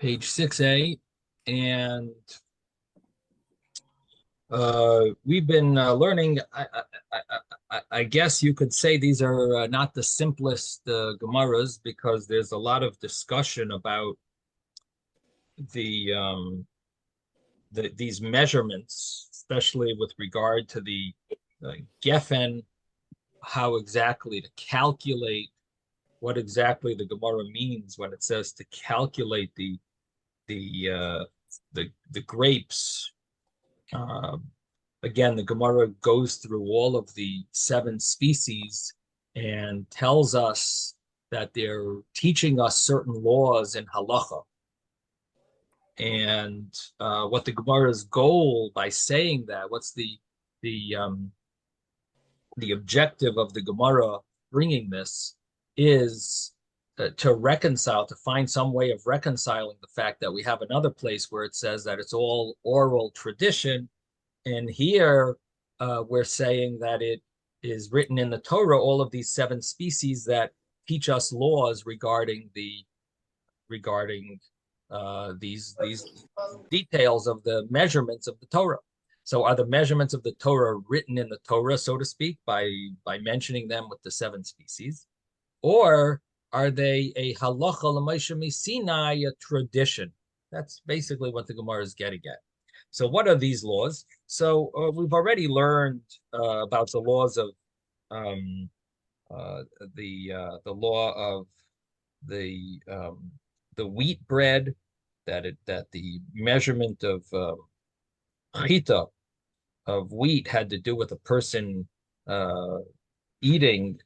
page 6a, and we've been learning. I guess you could say these are not the simplest Gemaras, because there's a lot of discussion about the, these measurements, especially with regard to the Geffen, how exactly to calculate, what exactly the Gemara means when it says to calculate the the grapes. Again, the Gemara goes through all of the 7 species and tells us that they're teaching us certain laws in halacha. And what the Gemara's goal by saying that, what's the objective of the Gemara bringing this, is to reconcile, to find some way of reconciling the fact that we have another place where it says that it's all oral tradition, and here we're saying that it is written in the Torah, all of these 7 species that teach us laws regarding these details of the measurements of the Torah. So are the measurements of the Torah written in the Torah, so to speak, by mentioning them with the 7 species? Or are they a halacha l'maisha misinai, a tradition? That's basically what the Gemara is getting at. So what are these laws? So we've already learned about the laws of the law of the wheat bread, that the measurement of chita, of wheat, had to do with a person eating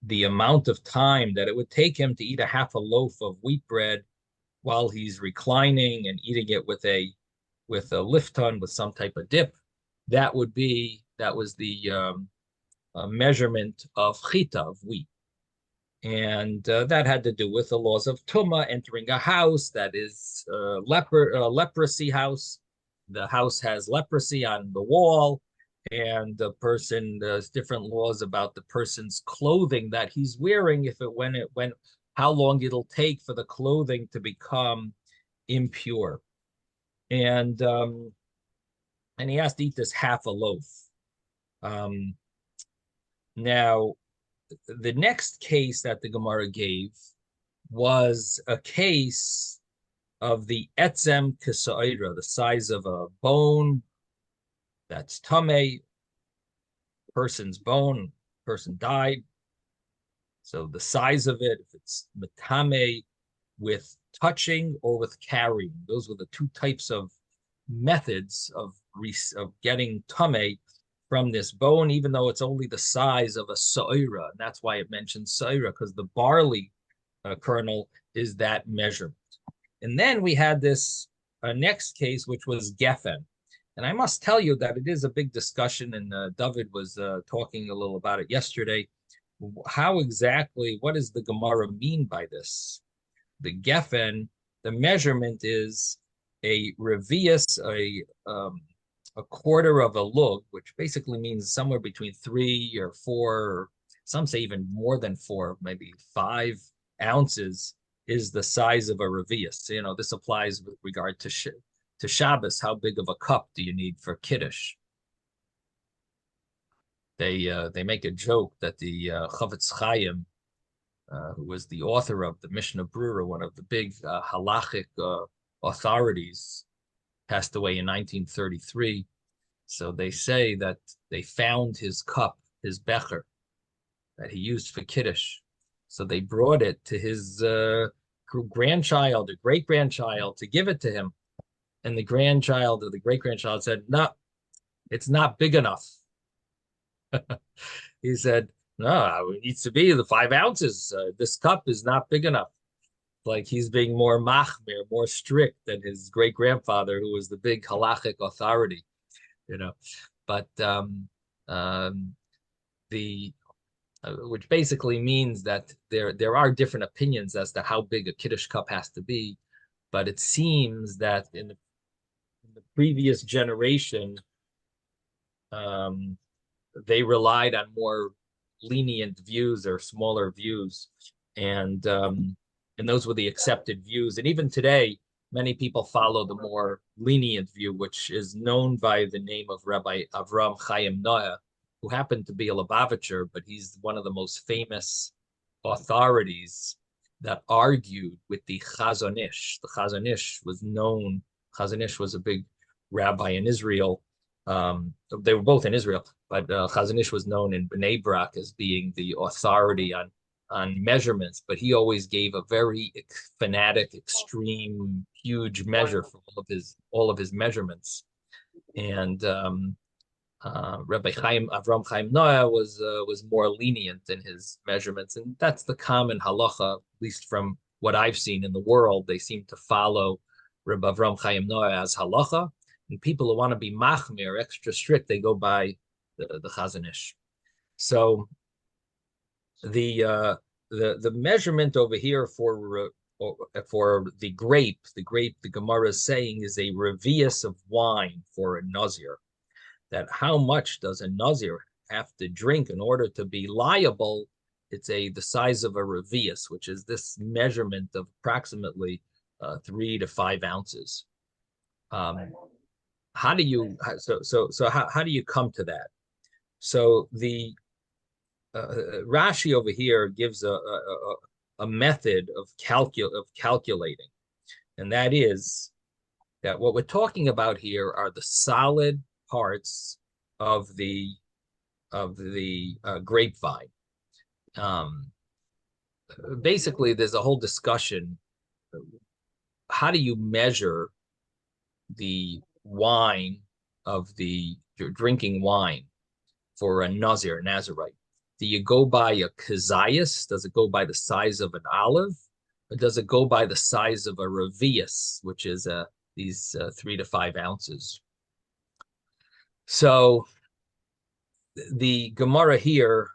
the amount of time that it would take him to eat a half a loaf of wheat bread while he's reclining and eating it with a lifton, with some type of dip. That was the measurement of chita, of wheat. And that had to do with the laws of Tumah, entering a house that is leprosy house. The house has leprosy on the wall, and the person, there's different laws about the person's clothing that he's wearing, how long it'll take for the clothing to become impure. And he has to eat this half a loaf. Now, the next case that the Gemara gave was a case of the etzem k'sa'ira, the size of a bone that's tamei, person's bone, person died. So the size of it, if it's metame with touching or with carrying, those were the 2 types of methods of getting tamei from this bone, even though it's only the size of a sa'ira. And that's why it mentions sa'ira, because the barley kernel is that measurement. And then we had this next case, which was geffen. And I must tell you that it is a big discussion, and David was talking a little about it yesterday. What does the Gemara mean by this? The geffen, the measurement is a revius, a quarter of a lug, which basically means somewhere between 3 or 4, or some say even more than 4, maybe 5 ounces is the size of a revius. You know, this applies with regard to Shabbos. How big of a cup do you need for Kiddush? They make a joke that the Chavetz Chaim, who was the author of the Mishnah Brura, one of the big halachic authorities, passed away in 1933. So they say that they found his cup, his becher, that he used for Kiddush. So they brought it to his grandchild or great-grandchild to give it to him. And the grandchild or the great-grandchild said, no, it's not big enough. He said, no, it needs to be the 5 ounces. This cup is not big enough. Like he's being more machmir, more strict than his great-grandfather, who was the big halachic authority, you know. But which basically means that there are different opinions as to how big a Kiddush cup has to be. But it seems that in the previous generation, they relied on more lenient views or smaller views, and those were the accepted views. And even today, many people follow the more lenient view, which is known by the name of Rabbi Avram Chaim Noah, who happened to be a Lubavitcher, but he's one of the most famous authorities that argued with the Chazon Ish. The Chazon Ish was known. Chazon Ish was a big rabbi in Israel. They were both in Israel, but Chazon Ish was known in Bnei Brak as being the authority on measurements. But he always gave a very fanatic, extreme, huge measure for all of his measurements. And Rabbi Avram Chaim Noah was more lenient in his measurements, and that's the common halacha, at least from what I've seen in the world. They seem to follow Rabbi Avram Chaim Noah as halacha, and people who want to be machmir, extra strict, they go by the Chazon Ish. So the measurement over here for the grape the Gemara is saying is a revius of wine for a nazir. That how much does a nazir have to drink in order to be liable? It's the size of a revius, which is this measurement of approximately 3 to 5 ounces. How do you come to that? So the Rashi over here gives a method of calculating, and that is that what we're talking about here are the solid parts of the grapevine. Basically, there's a whole discussion. How do you measure the wine of the drinking wine for a nazir, Nazirite? Do you go by a kezias? Does it go by the size of an olive, or does it go by the size of a revius, which is these 3 to 5 ounces? So the Gemara here,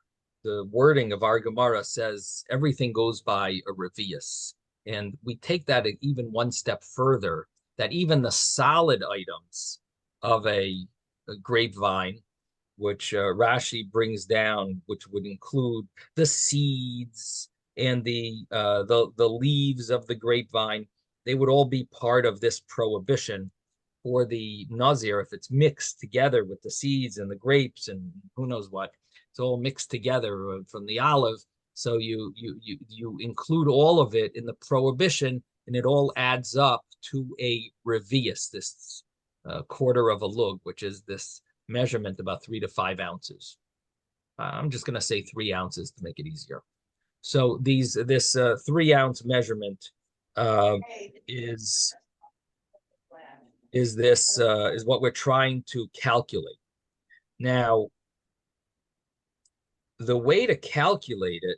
the wording of our Gemara says everything goes by a revius. And we take that even one step further, that even the solid items of a grapevine, which Rashi brings down, which would include the seeds and the leaves of the grapevine, they would all be part of this prohibition. For the nazir, if it's mixed together with the seeds and the grapes and who knows what, it's all mixed together from the olive. So you include all of it in the prohibition, and it all adds up to a revius, this quarter of a lug, which is this measurement about 3 to 5 ounces. I'm just going to say 3 ounces to make it easier. So this 3 ounce measurement is what we're trying to calculate. Now, the way to calculate it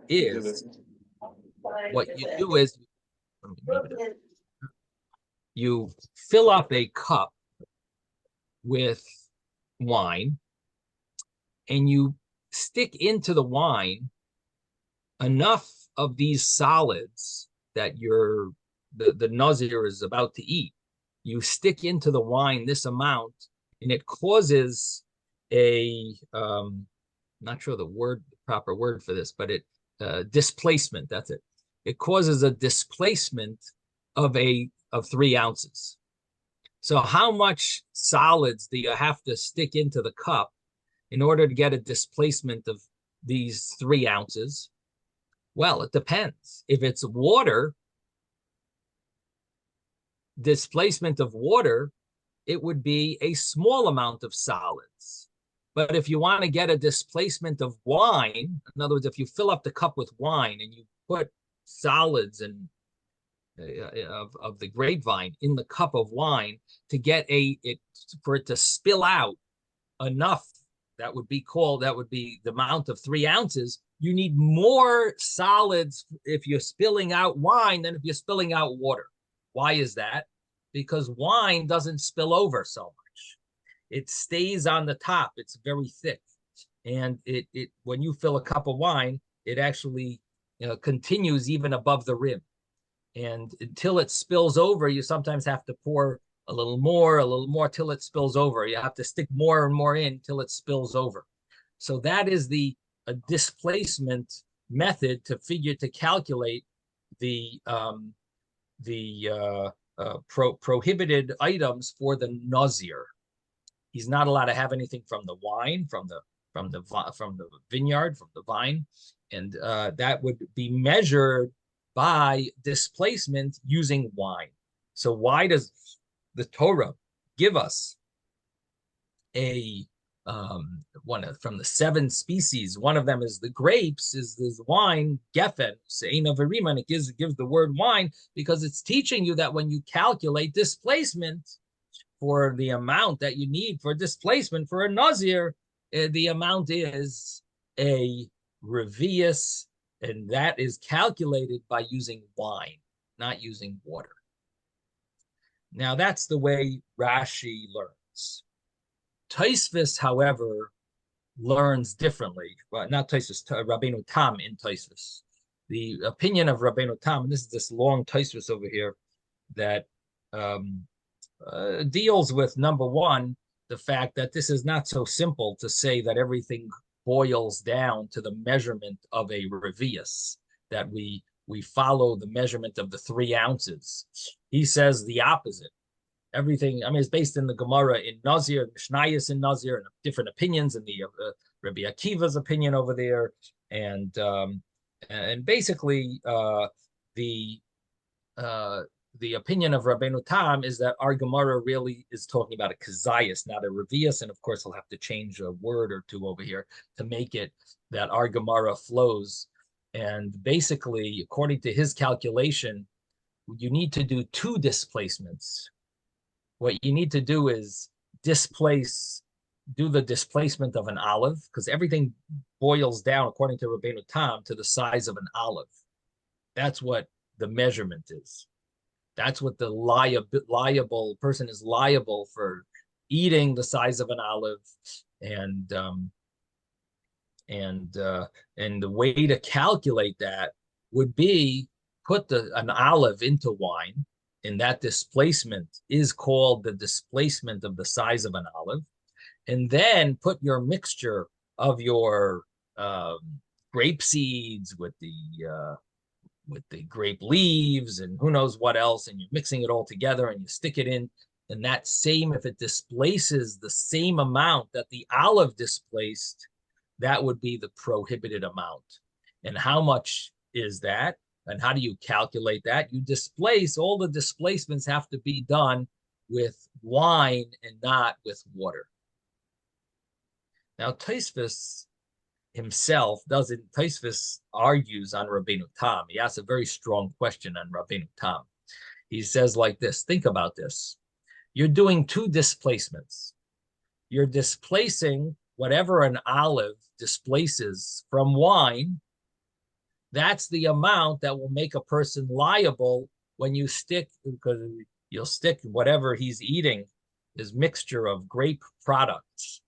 is what you do is you fill up a cup with wine, and you stick into the wine enough of these solids that the nazir is about to eat. You stick into the wine this amount, and it causes I'm not sure the proper word for this, but displacement. That's it. It causes a displacement of 3 ounces. So how much solids do you have to stick into the cup in order to get a displacement of these 3 ounces? Well, it depends. If it's water, displacement of water, it would be a small amount of solids. But if you want to get a displacement of wine, in other words, if you fill up the cup with wine and you put solids and of the grapevine in the cup of wine to get for it to spill out enough, that would be the amount of 3 ounces. You need more solids if you're spilling out wine than if you're spilling out water. Why is that? Because wine doesn't spill over so much. It stays on the top. It's very thick. And when you fill a cup of wine, it actually continues even above the rim. And until it spills over, you sometimes have to pour a little more till it spills over. You have to stick more and more in till it spills over. So that is the displacement method to calculate the prohibited items for the Nazir. He's not allowed to have anything from the wine, from the vineyard, from the vine, and that would be measured by displacement using wine. So why does the Torah give us a one from the 7 species? One of them is the grapes, is this wine, geffen, seina verima, and it gives the word wine because it's teaching you that when you calculate displacement for the amount that you need for displacement for a Nazir, the amount is a revius, and that is calculated by using wine, not using water. Now, that's the way Rashi learns. Tosfos, however, learns differently. Well, not Tosfos, Rabbeinu Tam in Tosfos. The opinion of Rabbeinu Tam, and this is this long Tosfos over here, that deals with, number one, the fact that this is not so simple to say that everything boils down to the measurement of a revius, that we follow the measurement of the 3 ounces. He says the opposite. Everything, I mean, it's based in the Gemara in Nazir, Mishnayos in Nazir, and different opinions, and the Rabbi Akiva's opinion over there, and basically the opinion of Rabbeinu Tam is that our Gemara really is talking about a kazayas, not a revius, and of course he'll have to change a word or two over here to make it that our Gemara flows. And basically, according to his calculation, you need to do 2 displacements. What you need to do is do the displacement of an olive, because everything boils down, according to Rabbeinu Tam, to the size of an olive. That's what the measurement is. That's what the liable person is liable for, eating the size of an olive, and the way to calculate that would be put an olive into wine, and that displacement is called the displacement of the size of an olive, and then put your mixture of your grape seeds with the grape leaves and who knows what else, and you're mixing it all together and you stick it in, and that same, if it displaces the same amount that the olive displaced, that would be the prohibited amount. And how much is that? And how do you calculate that? You displace, all the displacements have to be done with wine and not with water. Now, Tosfos himself Tosfos argues on Rabbeinu Tam. He asks a very strong question on Rabbeinu Tam. He says like this, think about this. You're doing 2 displacements. You're displacing whatever an olive displaces from wine. That's the amount that will make a person liable when you stick, because you'll stick whatever he's eating, his mixture of grape products.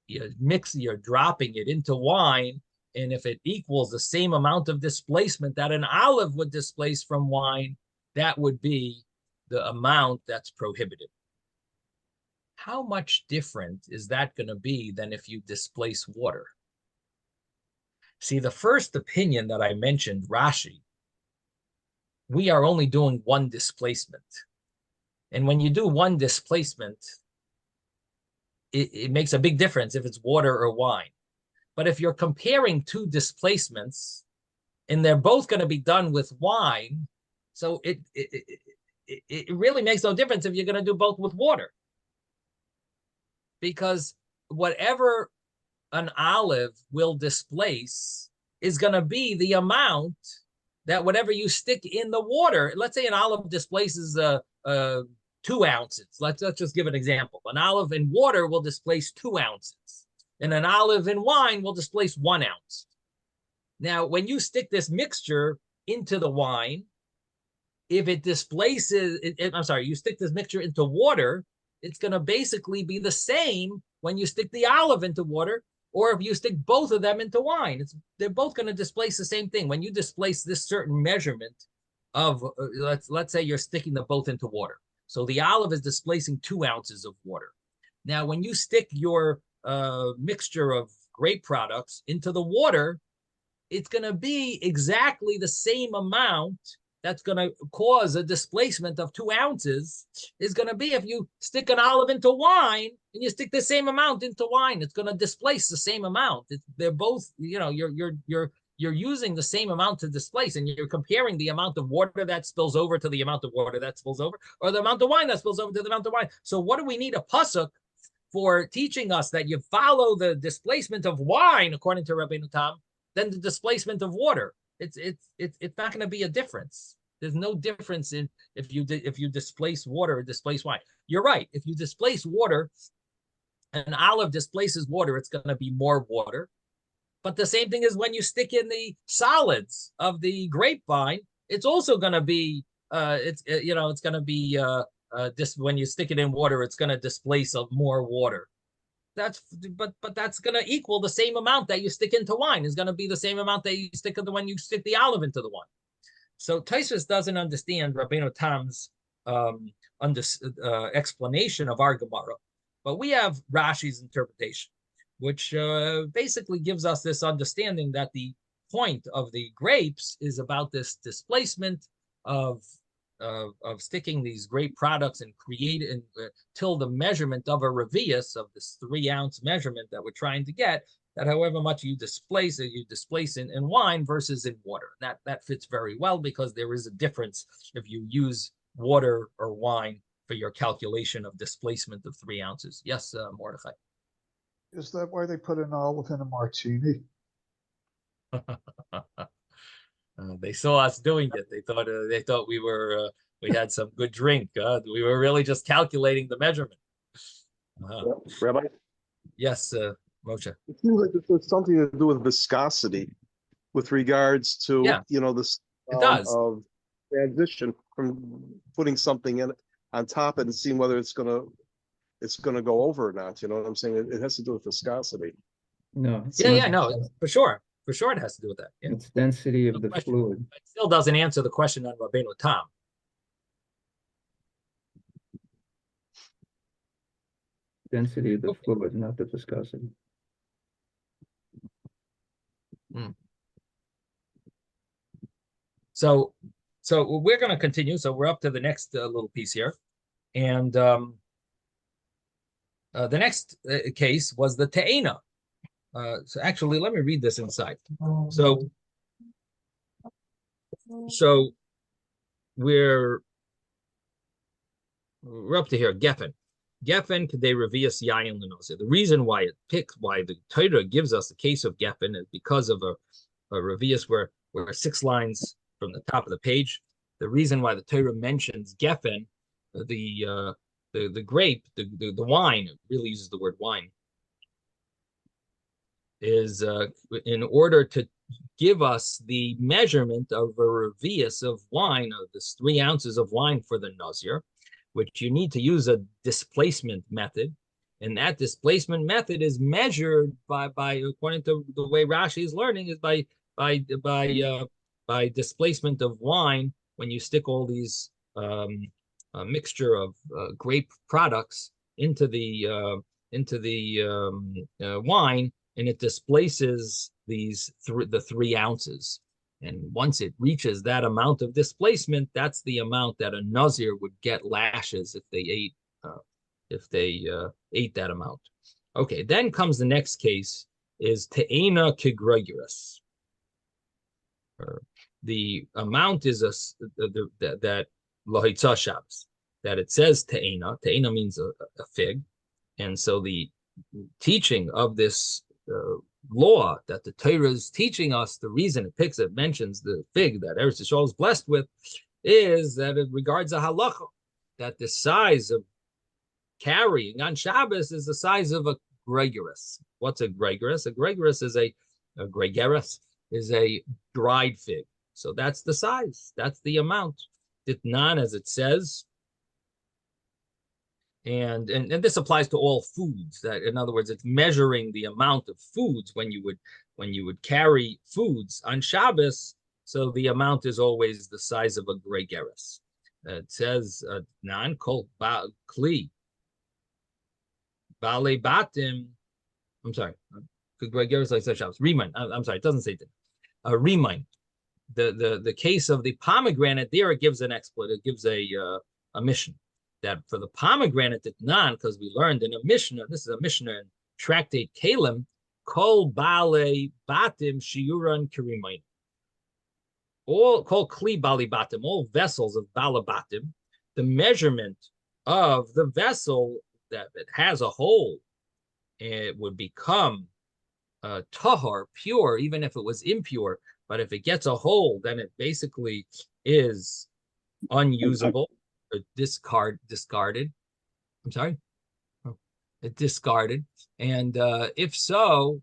You're dropping it into wine, and if it equals the same amount of displacement that an olive would displace from wine, that would be the amount that's prohibited. How much different is that going to be than if you displace water? See, the first opinion that I mentioned, Rashi, we are only doing 1 displacement. And when you do 1 displacement, it makes a big difference if it's water or wine. But if you're comparing 2 displacements and they're both going to be done with wine, so it really makes no difference if you're going to do both with water. Because whatever an olive will displace is going to be the amount that whatever you stick in the water. Let's say an olive displaces 2 ounces. Let's just give an example. An olive in water will displace 2 ounces, and an olive in wine will displace 1 ounce. Now, when you stick this mixture into the wine, if it displaces, you stick this mixture into water, it's going to basically be the same when you stick the olive into water, or if you stick both of them into wine. They're both going to displace the same thing. When you displace this certain measurement of, let's say you're sticking them both into water. So the olive is displacing 2 ounces of water. Now, when you stick your mixture of grape products into the water, it's going to be exactly the same amount that's going to cause a displacement of 2 ounces is going to be if you stick an olive into wine and you stick the same amount into wine. It's going to displace the same amount. They're both, you're using the same amount to displace, and you're comparing the amount of water that spills over to the amount of water that spills over, or the amount of wine that spills over to the amount of wine. So what do we need a pasuk for teaching us that you follow the displacement of wine according to Rabbeinu Tam than the displacement of water? It's not going to be a difference. There's no difference in if you displace water or displace wine. You're right. If you displace water, an olive displaces water, it's going to be more water. But the same thing is when you stick in the solids of the grapevine, it's also going to be it's going to be when you stick it in water, it's going to displace more water. But that's going to equal the same amount that you stick into wine. Is going to be the same amount that you stick when you stick the olive into the wine. So Tosfos doesn't understand Rabbeinu Tam's explanation of our Gemara, but we have Rashi's interpretation, which basically gives us this understanding that the point of the grapes is about this displacement of sticking these grape products and creating till the measurement of a revius of this 3 ounce measurement that we're trying to get, that however much you displace in wine versus in water. That fits very well because there is a difference if you use water or wine for your calculation of displacement of 3 ounces. Yes, Mordechai. Is that why they put an olive in a martini? They saw us doing it. They thought we had some good drink. We were really just calculating the measurement. Rabbi? Yes, Moshe. It seems like it's something to do with viscosity with regards to, this it does. of transition from putting something in on top and seeing whether it's gonna go over or not. You know what I'm saying? It has to do with viscosity. No. No, for sure. For sure it has to do with that. Yeah. It's density of the fluid. It still doesn't answer the question on Rabbeinu Tam. Density of the fluid, not the viscosity. So we're going to continue. So we're up to the next little piece here. And the next case was the Te'ena. So actually, let me read this inside. So we're up to here. Geffen K'dei Revius Yayin L'Noseh. The reason why the Torah gives us the case of Geffen is because of a Revius where 6 lines from the top of the page. The reason why the Torah mentions Geffen, the grape, the wine, it really uses the word wine, is in order to give us the measurement of a revius of wine, of this 3 ounces of wine for the Nazir, which you need to use a displacement method. And that displacement method is measured by according to the way Rashi is learning, is by displacement of wine when you stick all these mixture of grape products into the wine, and it displaces the 3 ounces. And once it reaches that amount of displacement, that's the amount that a Nazir would get lashes if they ate that amount. Okay, then comes the next case, is Te'ena Kegreguris. The amount is that Lohitza Shabbos, that it says Te'ena. Te'ena means a fig. And so the teaching of this law that the Torah is teaching us, the reason it mentions the fig that Eretz Yisrael is blessed with, is that it regards a halacha, that the size of carrying on Shabbos is the size of a gregaris. What's a gregaris? A gregaris is a dried fig. So that's the size. That's the amount. Ditnan, as it says. And this applies to all foods. That, in other words, it's measuring the amount of foods when you would carry foods on Shabbos. So the amount is always the size of a gregaris. It says nan kol kli bale batim. I'm sorry. Remind. I'm sorry, it doesn't say remind. The case of the pomegranate there, it gives an explanation. It gives a mission that for the pomegranate non, because we learned in a Mishnah, this is a Mishnah in Tractate Kalim, kol bale batim shiuran kirimain. All kol kli bali batim, all vessels of balabatim, the measurement of the vessel that it has a hole, it would become tahar, pure, even if it was impure. But if it gets a hole, then it basically is unusable, or discarded. I'm sorry, discarded. And if so,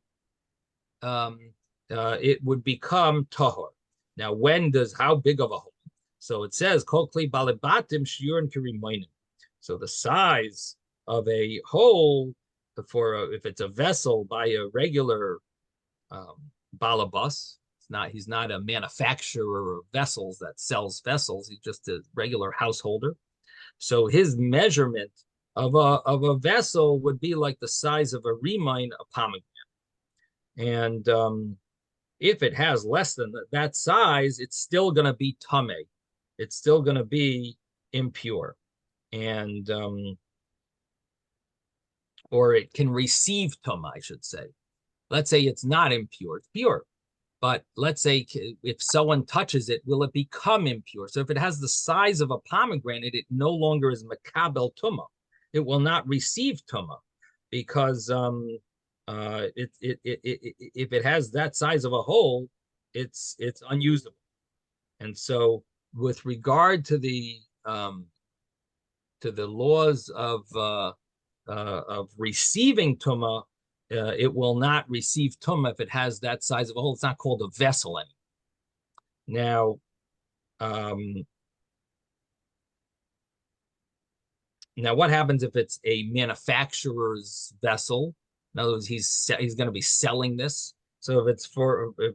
it would become tahor. Now, how big of a hole? So it says, kol kli balibatim shiurin kirimayim. So the size of a hole if it's a vessel by a regular balabas, he's not a manufacturer of vessels that sells vessels. He's just a regular householder. So his measurement of a vessel would be like the size of a remine, a pomegranate. And if it has less than that size, it's still going to be tameh. It's still going to be impure. And or it can receive tumah, I should say. Let's say it's not impure, it's pure. But let's say if someone touches it, will it become impure? So if it has the size of a pomegranate, it no longer is makabel tumah. It will not receive tumah because if it has that size of a hole, it's unusable. And so with regard to the laws of receiving tumah, it will not receive tumah if it has that size of a hole. It's not called a vessel anymore. Now, what happens if it's a manufacturer's vessel? In other words, he's going to be selling this. So if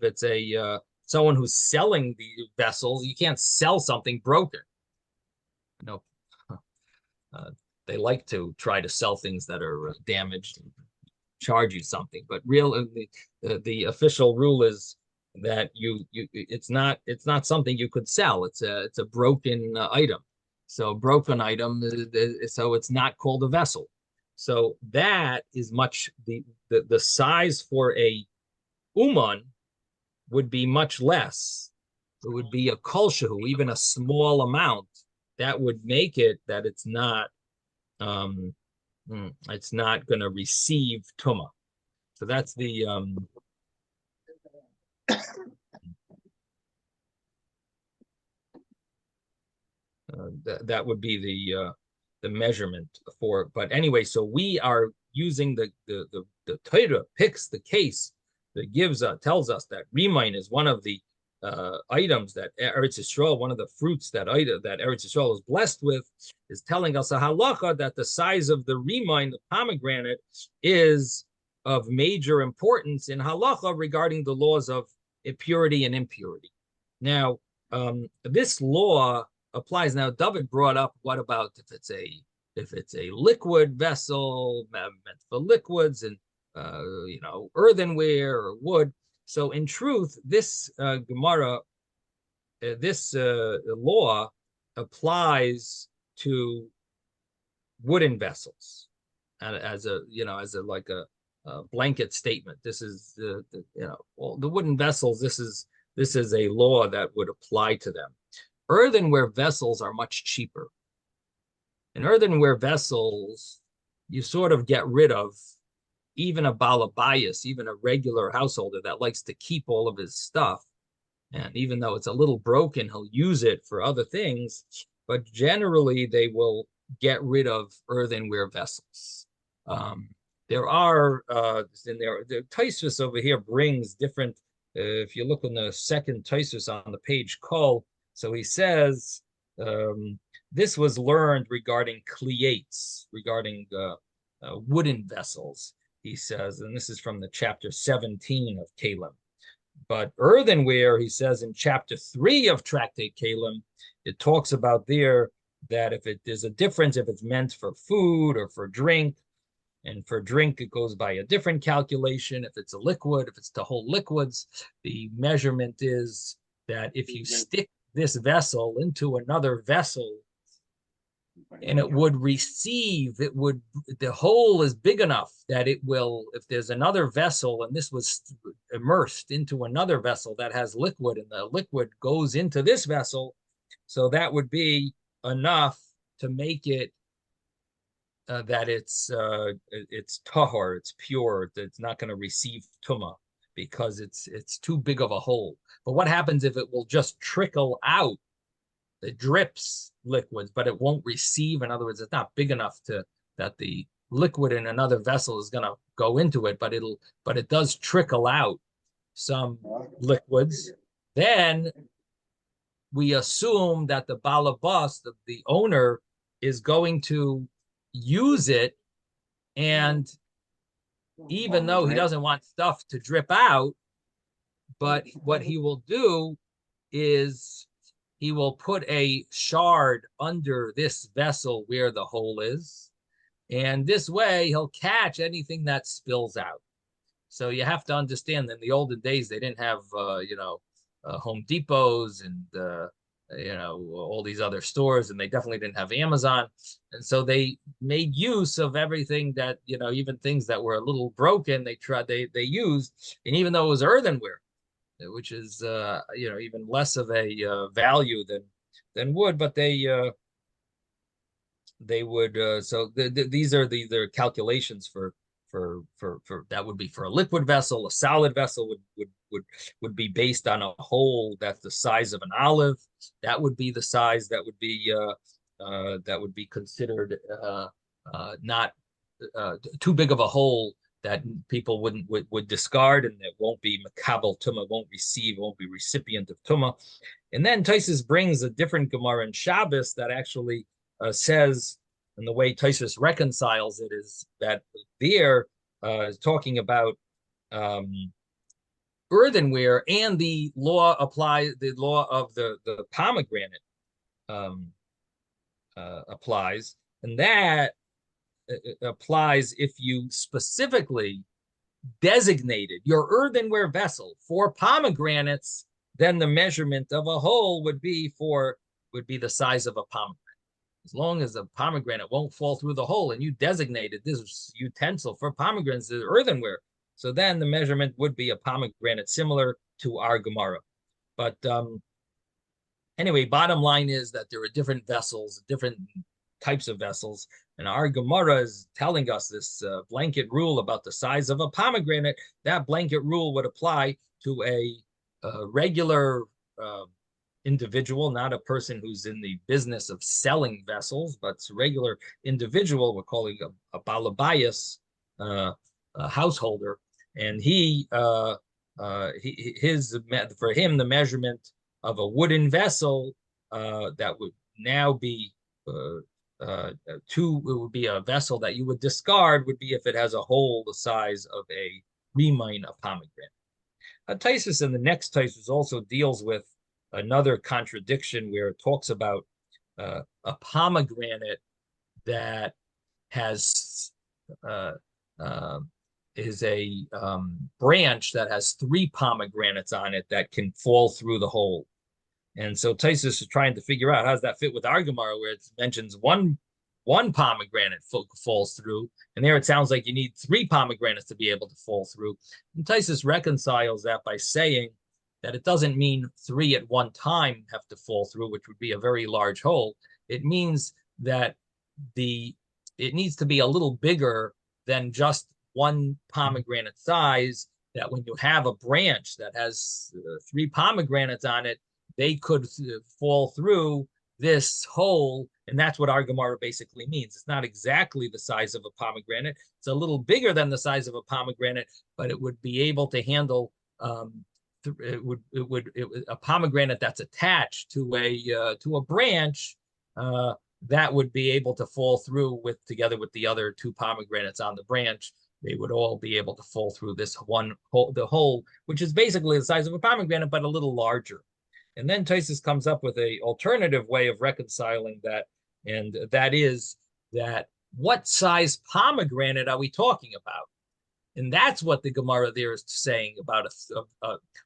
it's a someone who's selling the vessels, you can't sell something broken. No, they like to try to sell things that are damaged and charge you something, but the official rule is that it's not something you could sell. It's a broken item. So broken item, so it's not called a vessel. So that is the size for a uman would be much less. It would be a kol shehu, even a small amount. That would make it that it's not going to receive tumah. So that's the that would be the measurement for it. But anyway, so we are using the Torah picks the case that tells us that Remain is one of the items that Eretz Yisrael, one of the fruits that Eretz Yisrael is blessed with, is telling us a halacha that the size of the Remain, the pomegranate, is of major importance in halacha regarding the laws of purity and impurity. Now, this law applies. Now, David brought up, what about if it's a liquid vessel meant for liquids and earthenware or wood? So in truth, this Gemara, this law applies to wooden vessels, and as a blanket statement. This is all the wooden vessels. This is a law that would apply to them. Earthenware vessels are much cheaper. In earthenware vessels, you sort of get rid of even a balabayas, even a regular householder that likes to keep all of his stuff. And even though it's a little broken, he'll use it for other things. But generally, they will get rid of earthenware vessels. There are, the Tosfos over here brings different, if you look on the second Tosfos on the page, Kol, so he says, this was learned regarding kliyates, regarding wooden vessels. He says, and this is from the chapter 17 of Kalim. But earthenware, he says in chapter 3 of Tractate Kalim, it talks about there that if there's a difference, if it's meant for food or for drink. And for drink, it goes by a different calculation. If it's a liquid, if it's to whole liquids, the measurement is that if you stick this vessel into another vessel and it would receive, the hole is big enough that it will, if there's another vessel and this was immersed into another vessel that has liquid and the liquid goes into this vessel, so that would be enough to make it that it's tahor, it's pure, it's not going to receive tuma because it's too big of a hole. But what happens if it will just trickle out? It drips liquids, but it won't receive. In other words, it's not big enough that the liquid in another vessel is going to go into it, but it does trickle out some liquids. Then we assume that the balabas, the owner, is going to use it, and even though he doesn't want stuff to drip out, but what he will do is he will put a shard under this vessel where the hole is, and this way he'll catch anything that spills out. So you have to understand that in the olden days they didn't have Home Depots and all these other stores, and they definitely didn't have Amazon, and so they made use of everything that even things that were a little broken they used, and even though it was earthenware, which is even less of a value than wood, but they would these are the calculations for that would be for a liquid vessel. A solid vessel would be based on a hole that's the size of an olive. That would be the size that would be considered not too big of a hole that people would discard, and it won't be makabel tuma, won't be recipient of tuma. And then Tosfos brings a different Gemara in Shabbos that actually says, and the way Tosfos reconciles it is that there is talking about earthenware, and the law of the pomegranate applies, and that applies if you specifically designated your earthenware vessel for pomegranates, then the measurement of a hole would be the size of a pomegranate. As long as the pomegranate won't fall through the hole, and you designated this utensil for pomegranates as earthenware, so then the measurement would be a pomegranate, similar to our Gemara. But anyway, bottom line is that there are different vessels, different types of vessels, and our Gemara is telling us this blanket rule about the size of a pomegranate. That blanket rule would apply to a regular individual, not a person who's in the business of selling vessels, but a regular individual. We're calling a balabayas, a householder, and for him, the measurement of a wooden vessel that would now be it would be a vessel that you would discard, would be if it has a hole the size of a remine of pomegranate. Tosfos in the next Tosfos also deals with another contradiction where it talks about a pomegranate that has is a branch that has 3 pomegranates on it that can fall through the hole. And so Tosfos is trying to figure out how does that fit with our Gemara, where it mentions one pomegranate falls through, and there it sounds like you need 3 pomegranates to be able to fall through. And Tosfos reconciles that by saying that it doesn't mean 3 at one time have to fall through, which would be a very large hole. It means that it needs to be a little bigger than just 1 pomegranate size, that when you have a branch that has 3 pomegranates on it, they could fall through this hole. And that's what our Gemara basically means. It's not exactly the size of a pomegranate. It's a little bigger than the size of a pomegranate, but it would be able to handle a pomegranate that's attached to a branch that would be able to fall through together with the other 2 pomegranates on the branch. They would all be able to fall through this one hole, the hole, which is basically the size of a pomegranate, but a little larger. And then Tosfos comes up with an alternative way of reconciling that, and that is that what size pomegranate are we talking about? And that's what the Gemara there is saying about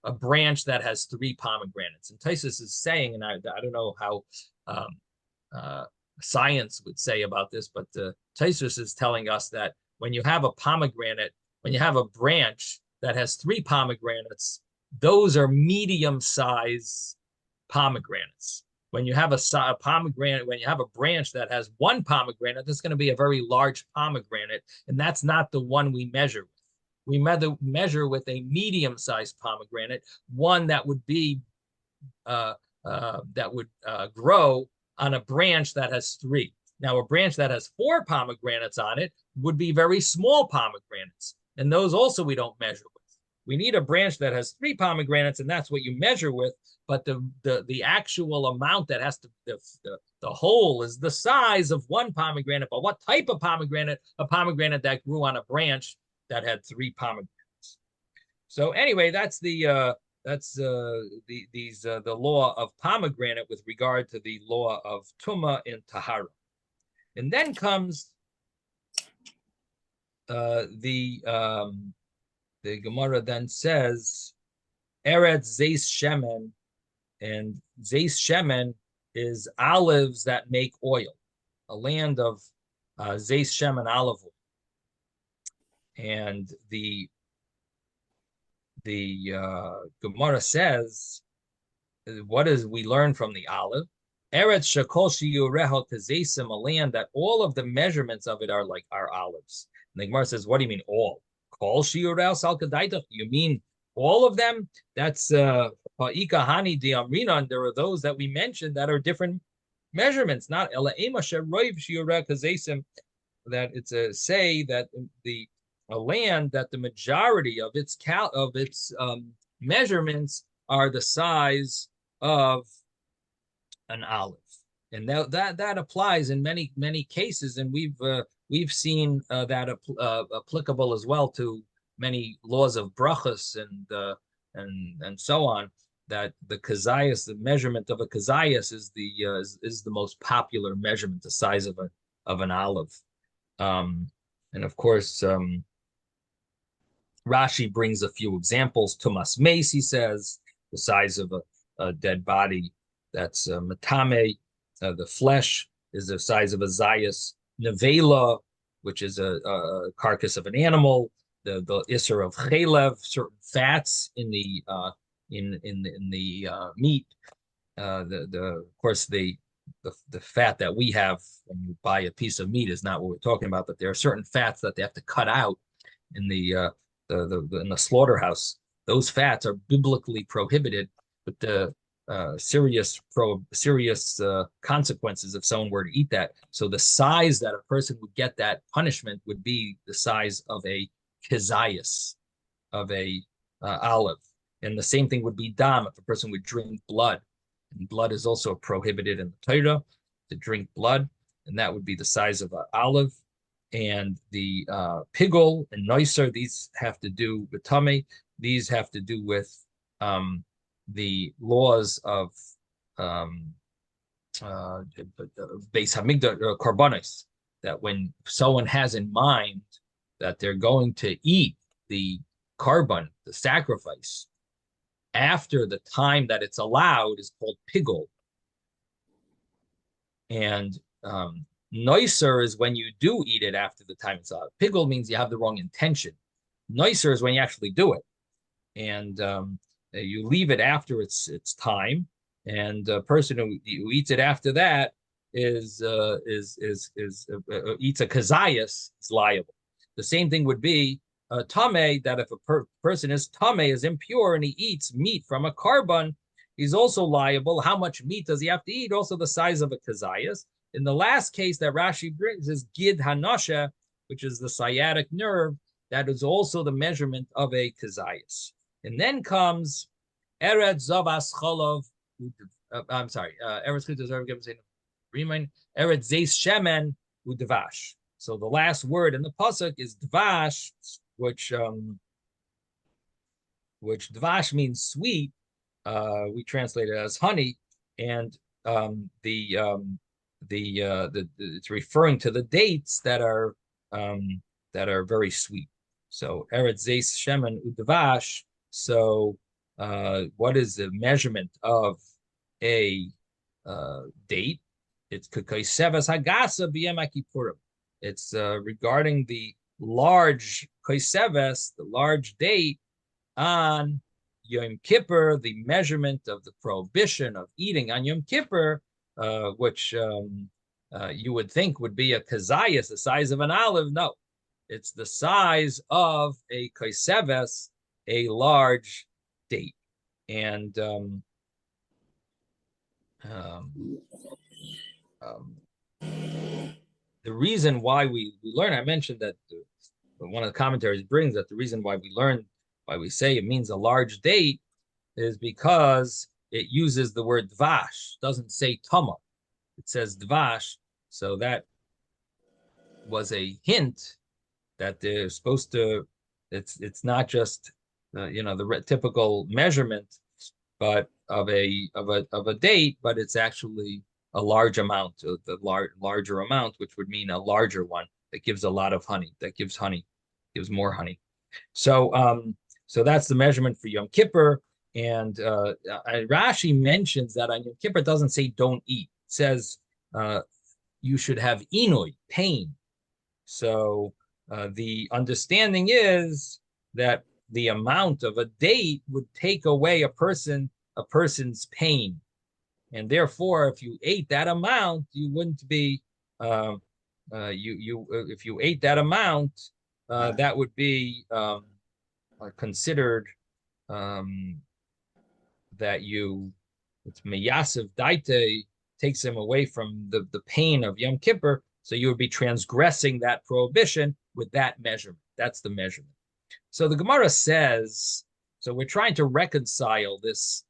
a branch that has 3 pomegranates. And Taisus is saying, and I don't know how science would say about this, but Taisus is telling us that when you have a pomegranate, when you have a branch that has 3 pomegranates, those are medium-size pomegranates. When you have a pomegranate, when you have a branch that has 1 pomegranate, that's going to be a very large pomegranate, and that's not the one we measure with. We measure with a medium-sized pomegranate, one that would be grow on a branch that has 3. Now, a branch that has 4 pomegranates on it would be very small pomegranates, and those also we don't measure with. We need a branch that has 3 pomegranates, and that's what you measure with. But the actual amount that has to the whole is the size of 1 pomegranate. But what type of pomegranate? A pomegranate that grew on a branch that had 3 pomegranates. So anyway, that's the law of pomegranate with regard to the law of Tumah in Tahara. And then comes the Gemara then says, Eretz Zeis Shemen, and Zeis Shemen is olives that make oil, a land of Zeis Shemen olive oil. And the Gemara says, what is we learn from the olive? Eretz Shakol Shiyureho Tezeisim, a land that all of the measurements of it are like our olives. And the Gemara says, what do you mean all? Kol Shiyureho Salkadaita? You mean all of them? That's Ha'ikahani Diamrinan. There are those that we mentioned that are different measurements, not Ela Ema Sheroiv Shiyureho Tezeisim, that it's a say that a land that the majority of its measurements are the size of an olive, and that applies in many cases, and we've seen that applicable as well to many laws of brachas and so on. That the kazayas, the measurement of a kazayas, is the most popular measurement, the size of an olive, and of course. Rashi brings a few examples. Tumas Meis, he says, the size of a dead body. That's matame. The flesh is the size of a zayas. Nevela, which is a carcass of an animal. The isser of chelev, certain fats in the meat. Of course the fat that we have when you buy a piece of meat is not what we're talking about, but there are certain fats that they have to cut out in the slaughterhouse. Those fats are biblically prohibited, but the serious consequences if someone were to eat that. So the size that a person would get that punishment would be the size of a kizayas, of a olive. And the same thing would be dam, if a person would drink blood. And blood is also prohibited in the Torah, to drink blood, and that would be the size of an olive. And the pigol and noiser, these have to do with tummy. These have to do with the laws of Beis Hamikdash korbanos, that when someone has in mind that they're going to eat the korban, the sacrifice, after the time that it's allowed is called pigol. And noiser is when you do eat it after the time it's allowed. Pigol means you have the wrong intention. Noiser is when you actually do it. And you leave it after its time, and a person who eats it after that eats a kazayas, is liable. The same thing would be tameh, that if a person is tameh, is impure, and he eats meat from a korban, he's also liable. How much meat does he have to eat? Also the size of a kazayas. In the last case that Rashi brings is gid hanasha, which is the sciatic nerve. That is also the measurement of a kazayas. And then comes Eretz Zavas Cholov. I'm sorry, Eretz Zeis Shemen Udvash. So the last word in the pasuk is dvash, which dvash means sweet. We translate it as honey, and the it's referring to the dates that are very sweet. So Eretz Zeis Shemen Udvash. So what is the measurement of a date? It's Kaiseves Hagasa B'Yom Kippurim. It's regarding the large Kaiseves, the large date on Yom Kippur, the measurement of the prohibition of eating on Yom Kippur, which you would think would be a kazayas, the size of an olive. No, it's the size of a kaiseves, a large date. And the reason why we learn, I mentioned that one of the commentaries brings that the reason why we say it means a large date is because it uses the word dvash, doesn't say tama. It says dvash. So that was a hint that they're supposed to, it's not just the typical measurement, but of a date, but it's actually a large amount, the larger amount, which would mean a larger one that gives a lot of honey, gives more honey. So so that's the measurement for Yom Kippur. And Rashi mentions that on Yom Kippur it doesn't say don't eat. It says you should have inui, pain. So the understanding is that the amount of a date would take away a person's pain, and therefore, if you ate that amount, you wouldn't be if you ate that amount, that would be considered that it's meyasev daite, takes him away from the pain of Yom Kippur. So you would be transgressing that prohibition with that measurement. That's the measurement. So the Gemara says, so we're trying to reconcile this.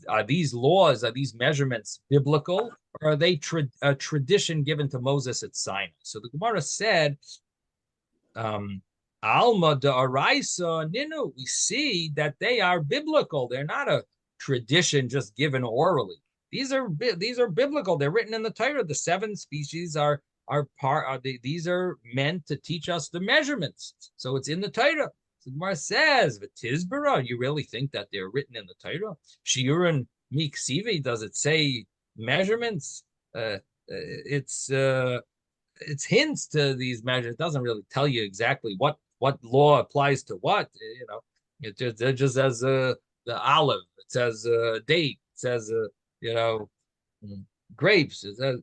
Are these laws, are these measurements biblical, or are they a tradition given to Moses at Sinai? So the Gemara said, Alma da'araisa ninu, we see that they are biblical. They're not a tradition just given orally. These are biblical. They're written in the Torah. The 7 species these are meant to teach us the measurements. So it's in the Torah. So the Gemara says, "V'tizbara." You really think that they're written in the Torah? Shiurin miksivi. Does it say measurements? It's hints to these measures. It doesn't really tell you exactly what law applies to what. It just says the olive. It says date. It says grapes. It says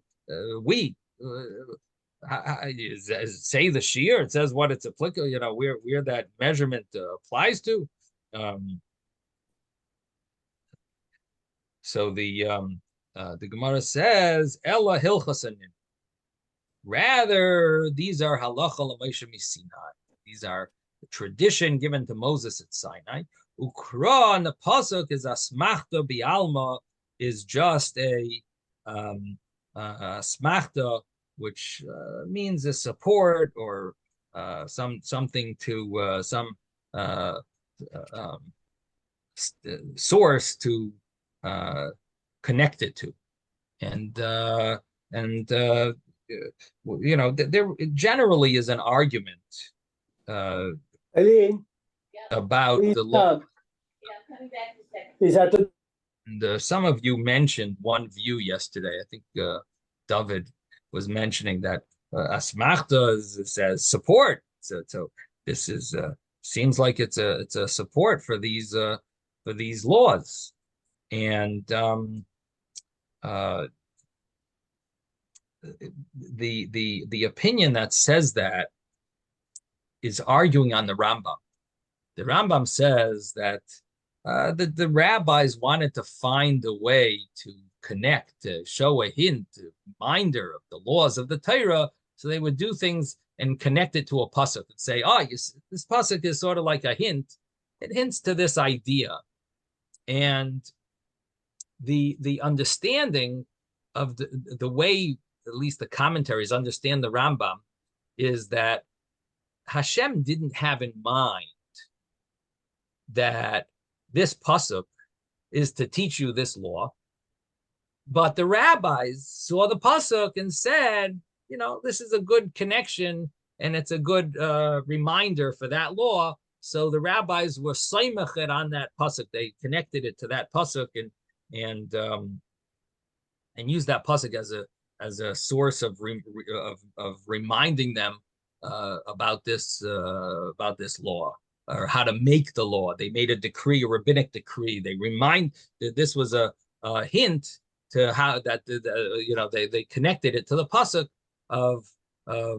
wheat. Say the shear. It says what it's applicable. Where that measurement applies to. So the Gemara says Ella hilchasanin. Rather, these are halacha l'Moshe miSinai. These are the tradition given to Moses at Sinai. Ukra and the pasuk is asmachta bialma, is just a smachta, which means a support or something to some source to connect it to, and there generally is an argument about the law. And some of you mentioned one view yesterday. I think David was mentioning that asmachta says support. So this is seems like it's a support for these laws, and the opinion that says that is arguing on the Rambam. The Rambam says that the rabbis wanted to find a way to connect, to show a hint, a reminder of the laws of the Torah, so they would do things and connect it to a pasuk and say, this pasuk is sort of like a hint. It hints to this idea. And the understanding of the way, at least the commentaries understand the Rambam, is that Hashem didn't have in mind that this pasuk is to teach you this law. But the rabbis saw the pasuk and said, this is a good connection and it's a good reminder for that law. So the rabbis were soymachet on that pasuk. They connected it to that pasuk and used that pasuk as a source of reminding them about this law, or how to make the law. They made a decree, a rabbinic decree. They remind that this was a hint to how that they connected it to the pasuk of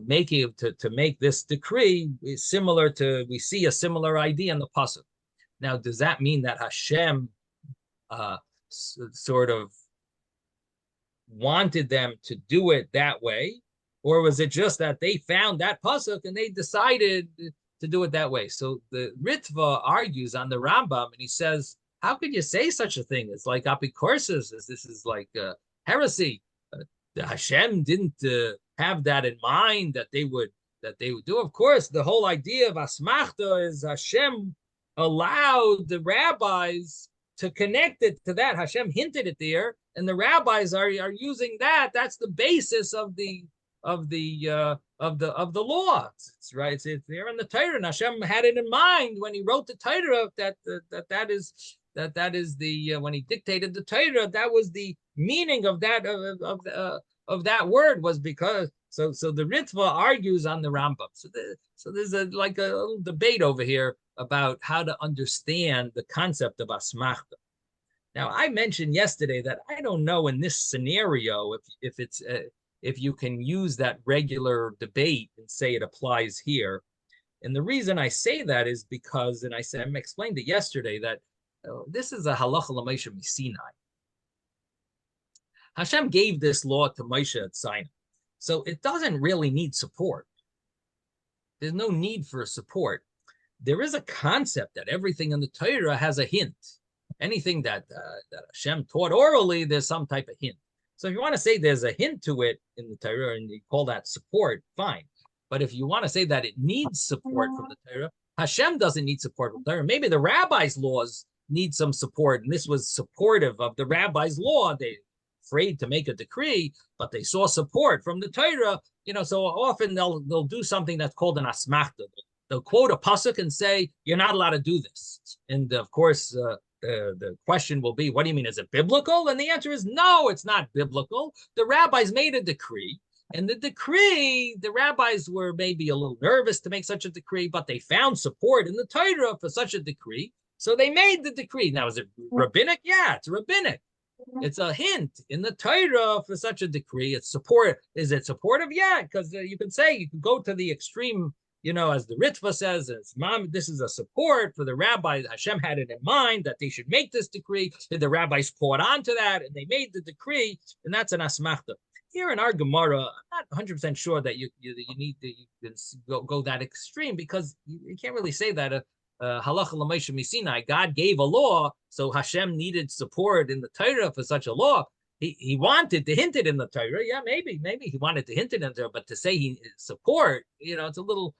making to make this decree similar to, we see a similar idea in the pasuk. Now, does that mean that Hashem sort of wanted them to do it that way, or was it just that they found that pasuk and they decided to do it that way? So the Ritva argues on the Rambam, and he says, how could you say such a thing? It's like apikorsis. This is like heresy. Hashem didn't have that in mind that they would do. Of course, the whole idea of asmachta is Hashem allowed the rabbis to connect it to that. Hashem hinted it there, and the rabbis are using that. That's the basis of the law. It's right. It's there in the Torah. And Hashem had it in mind when he wrote the Torah that is the when he dictated the Torah, that was the meaning of that of that word, was because so the Ritva argues on the Rambam. So there's a little debate over here about how to understand the concept of asmachta. Now, I mentioned yesterday that I don't know in this scenario if you can use that regular debate and say it applies here. And the reason I say that is because, and I explained it yesterday, that this is a halacha l'Moshe Sinai. Hashem gave this law to Moshe at Sinai, so it doesn't really need support. There's no need for support. There is a concept that everything in the Torah has a hint. Anything that Hashem taught orally, there's some type of hint. So if you want to say there's a hint to it in the Torah and you call that support, fine. But if you want to say that it needs support from the Torah, Hashem doesn't need support from the Torah. Maybe the rabbis' laws need some support, and this was supportive of the rabbis' law. They afraid to make a decree, but they saw support from the Torah. So often they'll do something that's called an asmachta. They'll quote a pasuk and say, you're not allowed to do this. And of course, the question will be, what do you mean? Is it biblical? And the answer is no, it's not biblical. The rabbis made a decree, and the rabbis were maybe a little nervous to make such a decree, but they found support in the Torah for such a decree. So they made the decree. Now, is it rabbinic? Yeah, it's rabbinic. It's a hint in the Torah for such a decree. It's support. Is it supportive? Yeah, because you can go to the extreme, as the Ritva says, this is a support for the rabbis. Hashem had it in mind that they should make this decree. The rabbis caught on to that, and they made the decree, and that's an asmachta. Here in our Gemara, I'm not 100% sure that you need to go that extreme, because you can't really say that halacha l'Moshe Sinai, God gave a law, so Hashem needed support in the Torah for such a law. He wanted to hint it in the Torah. Yeah, maybe he wanted to hint it in the Torah, but to say he support, it's a little.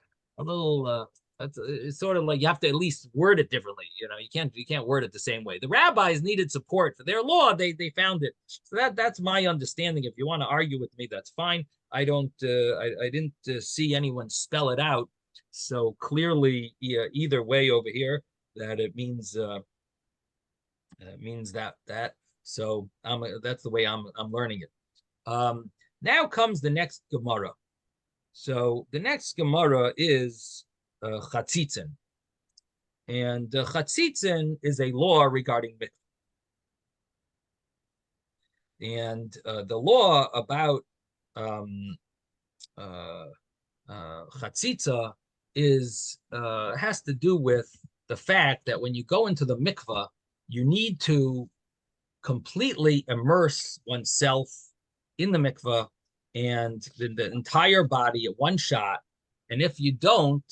It's sort of like you have to at least word it differently. You can't word it the same way. The rabbis needed support for their law. They found it. So that's my understanding. If you want to argue with me, that's fine. I didn't see anyone spell it out so clearly either way over here that it means that. So that's the way I'm learning it. Now comes the next Gemara. So the next Gemara is Chatzitzin. And Chatzitzin is a law regarding mikvah. And the law about Chatzitza has to do with the fact that when you go into the mikvah, you need to completely immerse oneself in the mikvah and the entire body at one shot. And if you don't,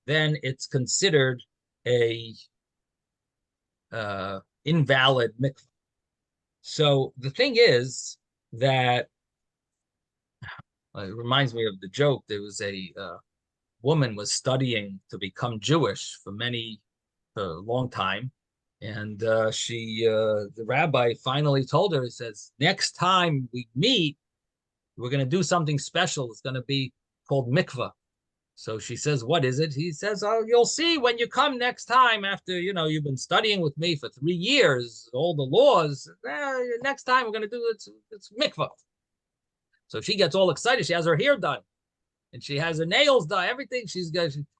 then it's considered a invalid mikvah. So the thing is that it reminds me of the joke. There was a woman was studying to become Jewish for a long time, And the rabbi finally told her, he says, next time we meet, we're going to do something special. It's going to be called mikvah. So she says, what is it? He says, oh, you'll see when you come next time after, you've been studying with me for 3 years, all the laws. Next time we're going to do it's mikvah. So she gets all excited. She has her hair done and she has her nails done, everything. She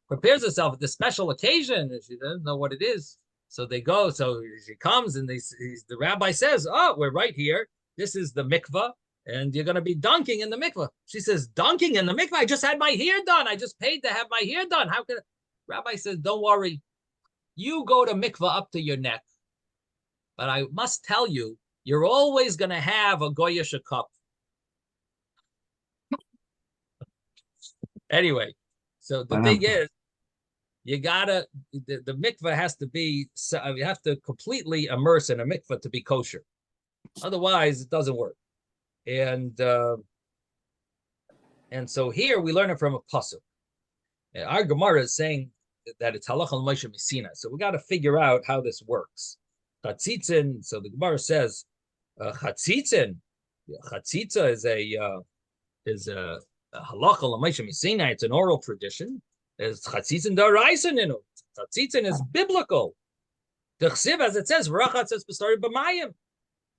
prepares herself at this special occasion. And she doesn't know what it is. So they go. So she comes and the rabbi says, oh, we're right here. This is the mikvah. And you're going to be dunking in the mikvah. She says, dunking in the mikvah? I just had my hair done. I just paid to have my hair done. How could Rabbi says, don't worry. You go to mikvah up to your neck. But I must tell you, you're always going to have a goyish cup. Anyway, so the thing is, you gotta, the mikvah has to be, you have to completely immerse in a mikvah to be kosher. Otherwise, it doesn't work. And so here we learn it from a pasuk. Our Gemara is saying that it's halacha l'moshe misina. So we got to figure out how this works. Chatzitzin. So the Gemara says, chatzitzin. Chatzitza is a halacha l'moshe misina. It's an oral tradition. There's chatzitzin daraisen in it. Chatzitzin is biblical. The chsiv, as it says, v'rachat says b'stari b'mayim,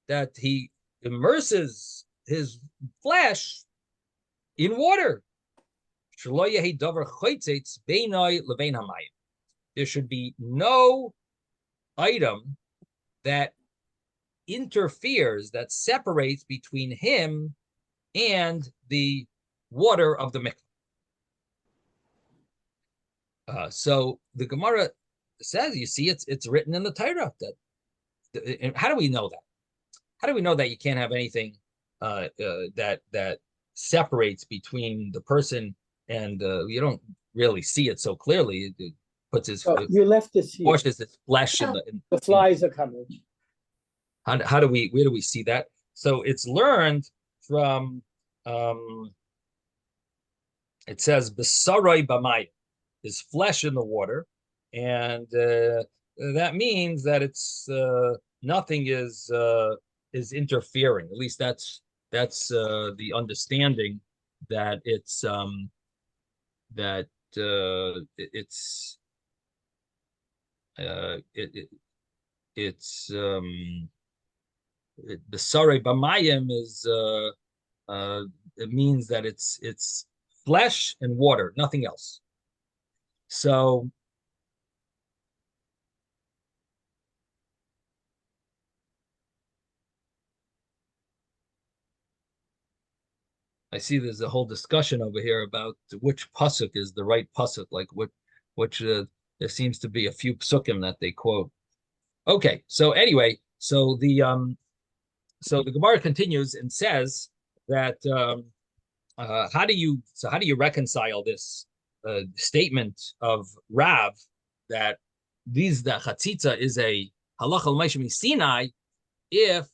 that he immerses his flesh in water. There should be no item that interferes, that separates between him and the water of the mikveh. So the Gemara says, you see, it's written in the Torah. How do we know that? How do we know that you can't have anything that separates between the person and you don't really see it so clearly? It puts his you left this here. washes his flesh in the flies are coming. Where do we see that? So it's learned from it says b'sarai b'mayim, his flesh in the water, and that means that it's nothing is interfering. At least that's the understanding, that it's the Sarei B'mayim is it means that it's flesh and water, nothing else. So I see there's a whole discussion over here about which pasuk is the right pasuk, like which there seems to be a few psukim that they quote. Okay, so anyway, so the Gemara continues and says that how do you reconcile this statement of Rav that the chatzitza is a halacha l'moshe Sinai, if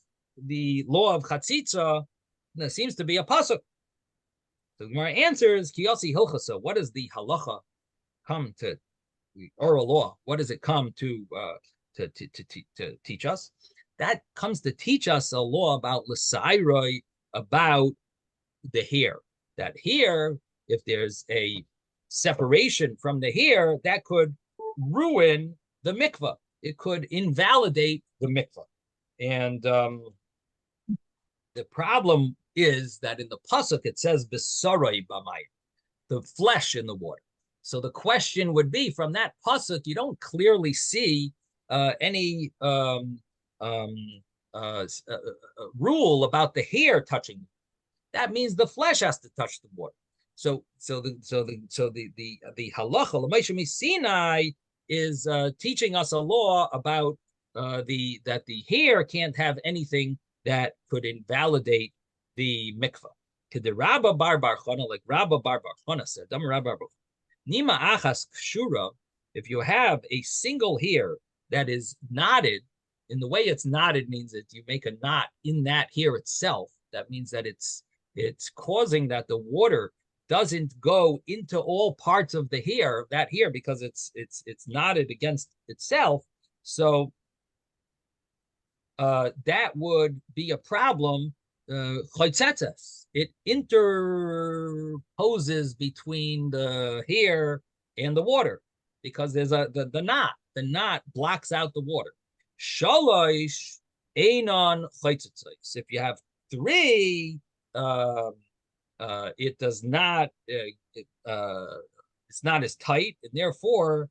the law of chatzitza seems to be a pasuk? The Gemara answers, Kiyasi Hilchasa. What does the halacha come to, the oral law? What does it come to teach us? That comes to teach us a law about l'sairoi, about the hair. That hair, if there's a separation from the hair, that could ruin the mikvah. It could invalidate the mikvah. And the problem is that in the pasuk it says b'sarai b'mayim, the flesh in the water. So the question would be, from that pasuk, you don't clearly see any rule about the hair touching. That means the flesh has to touch the water. So the halacha l'moshe Sinai is teaching us a law about that the hair can't have anything that could invalidate the mikvah. K'de Rabba bar Chana, like Rabba bar Chana said, Nima achas kshura, if you have a single hair that is knotted, in the way it's knotted means that you make a knot in that hair itself. That means that it's causing that the water doesn't go into all parts of the hair, that hair, because it's knotted against itself. So that would be a problem. It interposes between the hair and the water because there's the knot. The knot blocks out the water. Shalosh einon chaytzetzos. If you have three, it does not. It's not as tight, and therefore,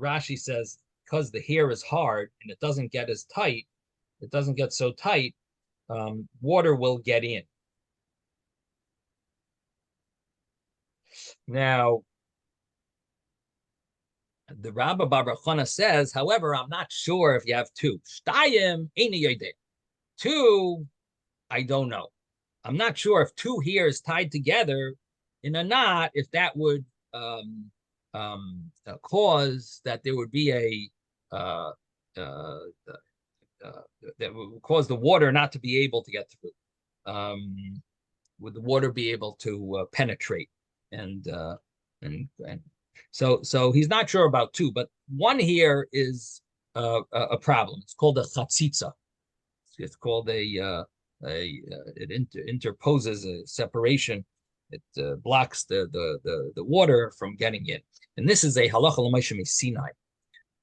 Rashi says because the hair is hard and it doesn't get as tight, it doesn't get so tight. Water will get in. Now, the Rabba Bar Chana says, however, I'm not sure if you have two. Shtayim eini yodeh. Two, I don't know. I'm not sure if two hairs tied together in a knot, if that would cause that there would be a that would cause the water not to be able to get through. Would the water be able to penetrate? And so he's not sure about two, but one here is a problem. It's called a chatzitza. It's called it interposes a separation. It blocks the water from getting in. And this is a halacha l'maishem Sinai.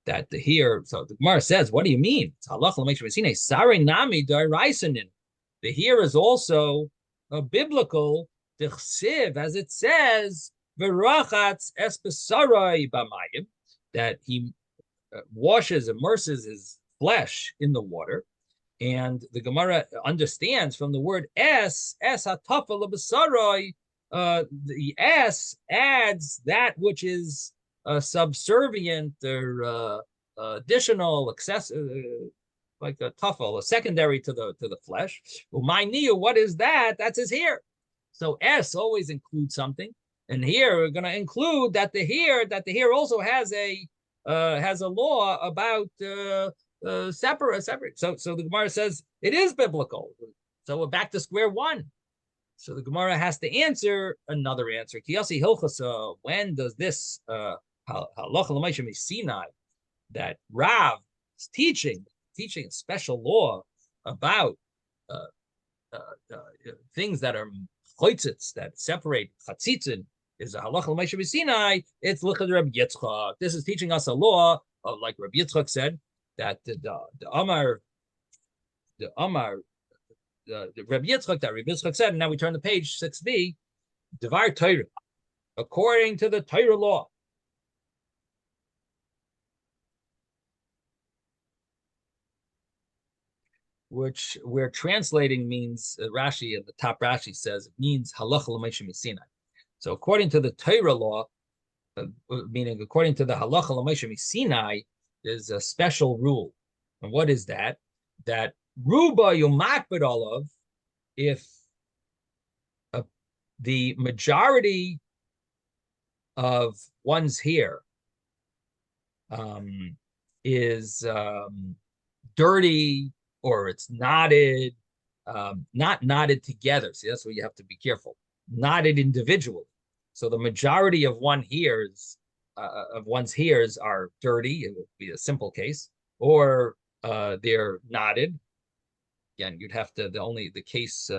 That here, so the Gemara says, what do you mean? It's halacha l'maishem Sinai. Sare nami d'oraisanin. The here is also a biblical dichsiv, as it says, v'rachatz es b'sarai b'mayim, that he washes, immerses his flesh in the water. And the Gemara understands from the word es hatafel b'sarai, the es adds that which is subservient or additional, like a tafel, a secondary to the flesh. Well, my niyu, what is that? That's his hair. So es always includes something, and here we're going to include that the hair also has a law about separate. So the Gemara says it is biblical. So we're back to square one. So the Gemara has to answer another answer. Kiyasi Hilchasa, when does this halacha l'maishem Sinai that Rav is teaching a special law about things that are choitzitz, that separate chatzitzin, is a halacha l'maishem Sinai? It's l'chad Rabbi Yitzchok. This is teaching us a law of, like Rabbi Yitzchok said, that the Rabbi Yitzchok said, and now we turn to page 6b, Devar Torah, according to the Torah law. Which we're translating means, Rashi, at the top Rashi says, it means halacha l'maishem Sinai. So according to the Torah law, meaning according to the halacha l'maishem Sinai, there's a special rule. And what is that? That ruba yumakbid olav, if the majority of one's hair is dirty, or it's knotted, not knotted together. See, that's where you have to be careful. Knotted individually. So the majority of one's hairs are dirty. It would be a simple case, or they're knotted. Again, you'd have to. The case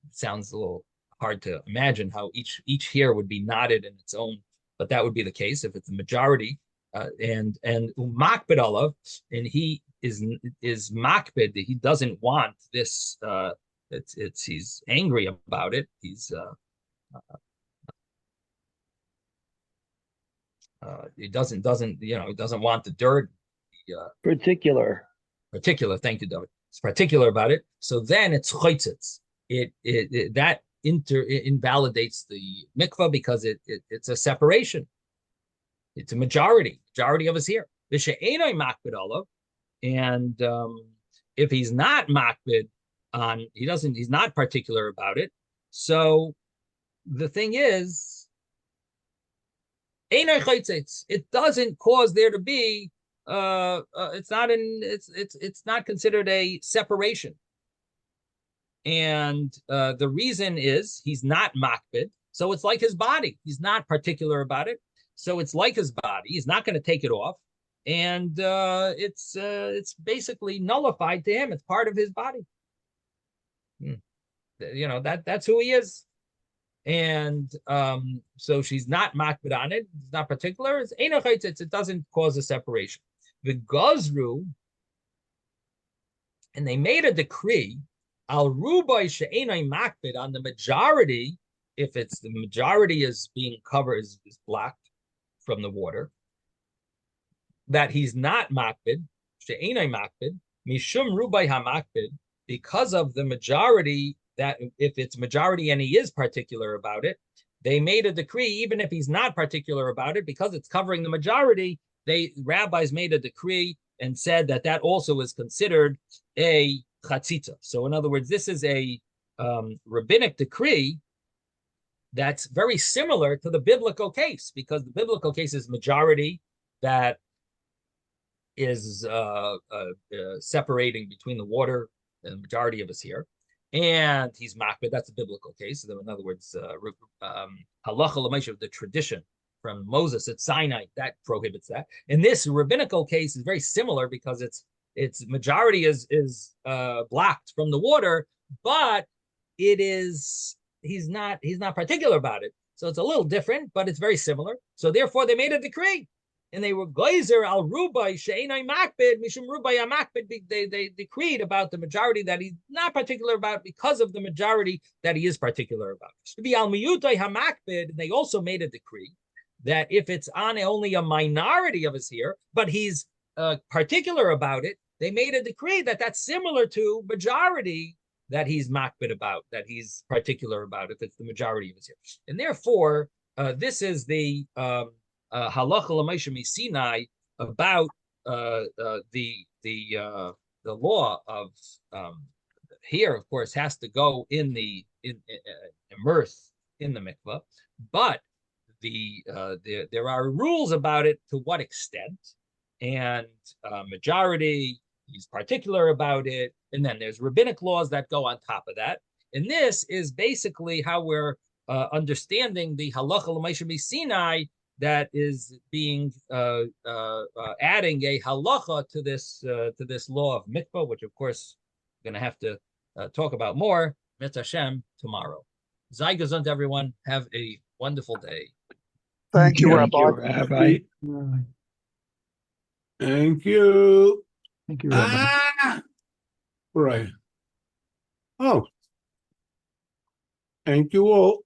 sounds a little hard to imagine how each hair would be knotted in its own, but that would be the case if it's the majority. And makbid olav, and he is makbid. He doesn't want this. He's angry about it. He doesn't want the dirt. Particular. Thank you, David. It's particular about it. So then it's choitzitz. That invalidates the mikvah because it's a separation. It's a majority of his hair. And if he's not makbid on, he's not particular about it. So the thing is, it doesn't cause there to be. It's not considered a separation. And the reason is he's not makbid. So it's like his body. He's not particular about it. So it's like his body. He's not going to take it off. and it's basically nullified to him. It's part of his body. That's who he is. And so she's not makbid on it. It's not particular. It doesn't cause a separation. The gazru, and they made a decree al rubai she'enai makbid, on the majority. If it's the majority is being covered, is blocked from the water, that he's not makbid, she'enai makbid, mishum rubai hamakbid, because of the majority, that if it's majority and he is particular about it, they made a decree, even if he's not particular about it, because it's covering the majority, rabbis made a decree and said that also is considered a chatzitza. So in other words, this is a rabbinic decree that's very similar to the biblical case, because the biblical case is majority that is separating between the water, and the majority of us here, and he's makbid. That's a biblical case. So in other words, halacha l'maisha, the tradition from Moses at Sinai, that prohibits that. In this rabbinical case is very similar, because its majority is blocked from the water, but he's not particular about it. So it's a little different, but it's very similar. So therefore they made a decree, and they were geyser al rubai she'enai makbid mishum rubai hamakbid. They decreed about the majority that he's not particular about, because of the majority that he is particular about. To be al miyutai hamakbid, they also made a decree that if it's on only a minority of us here, but he's particular about it, they made a decree that that's similar to majority that he's makbid about, that he's particular about, if it's the majority of us here. And therefore, this is the halacha l'maisha misinai about the law of here, of course, has to go in immersed in the mikvah, but there are rules about it, to what extent, and majority, he's particular about it, and then there's rabbinic laws that go on top of that. And this is basically how we're understanding the halacha l'maisha misinai, that is being adding a halacha to this law of mikvah, which of course we're going to have to talk about more, Mitzvah Hashem, tomorrow. Zay gesund, everyone. Have a wonderful day. Thank you, Thank you, Rabbi. Rabbi. Thank you. Thank you, Rabbi. Right. Oh. Thank you all.